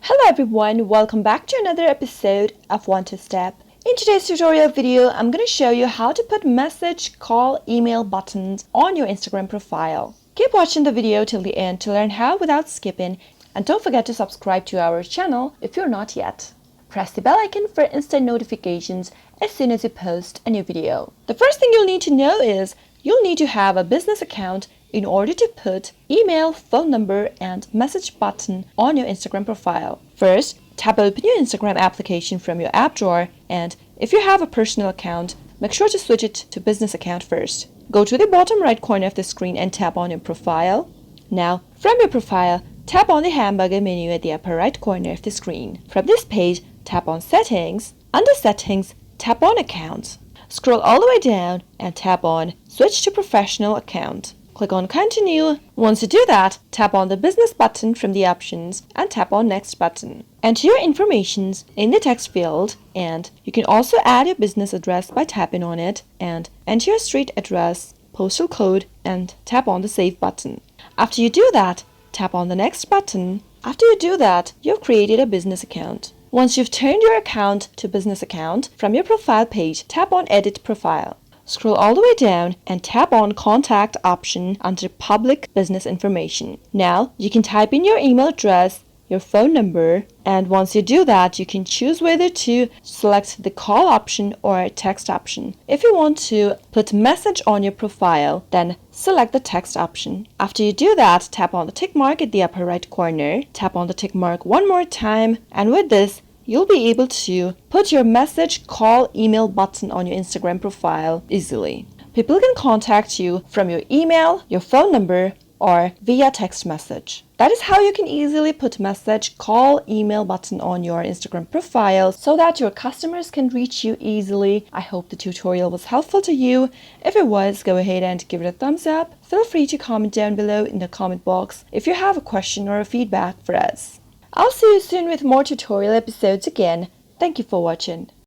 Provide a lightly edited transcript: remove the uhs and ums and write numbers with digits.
Hello everyone, welcome back to another episode of One to Step. In today's tutorial video, I'm going to show you how to put message, call, email buttons on your Instagram profile. Keep watching the video till the end to learn how without skipping, and don't forget to subscribe to our channel if you're not yet. Press the bell icon for instant notifications as soon as we post a new video. The first thing you'll need to know is you'll need to have a business account in order to put email, phone number, and message button on your Instagram profile. First, tap open your Instagram application from your app drawer, and if you have a personal account, make sure to switch it to business account first. Go to the bottom right corner of the screen and tap on your profile. Now, from your profile, tap on the hamburger menu at the upper right corner of the screen. From this page, tap on Settings. Under Settings, tap on Accounts. Scroll all the way down and tap on Switch to Professional Account. Click on Continue. Once you do that, tap on the Business button from the options and tap on Next button. Enter your information in the text field, and you can also add your business address by tapping on it, and enter your street address, postal code, and tap on the Save button. After you do that, tap on the Next button. After you do that, you've created a business account. Once you've turned your account to business account, from your profile page, tap on Edit Profile. Scroll all the way down and tap on Contact option under Public Business Information. Now, you can type in your email address, your phone number, and once you do that, you can choose whether to select the call option or text option. If you want to put message on your profile, then select the text option. After you do that, tap on the tick mark at the upper right corner, tap on the tick mark one more time, and with this, you'll be able to put your message, call, email button on your Instagram profile easily. People can contact you from your email, your phone number, or via text message. That is how you can easily put message, call, email button on your Instagram profile so that your customers can reach you easily. I hope the tutorial was helpful to you. If it was, go ahead and give it a thumbs up. Feel free to comment down below in the comment box if you have a question or a feedback for us. I'll see you soon with more tutorial episodes again. Thank you for watching.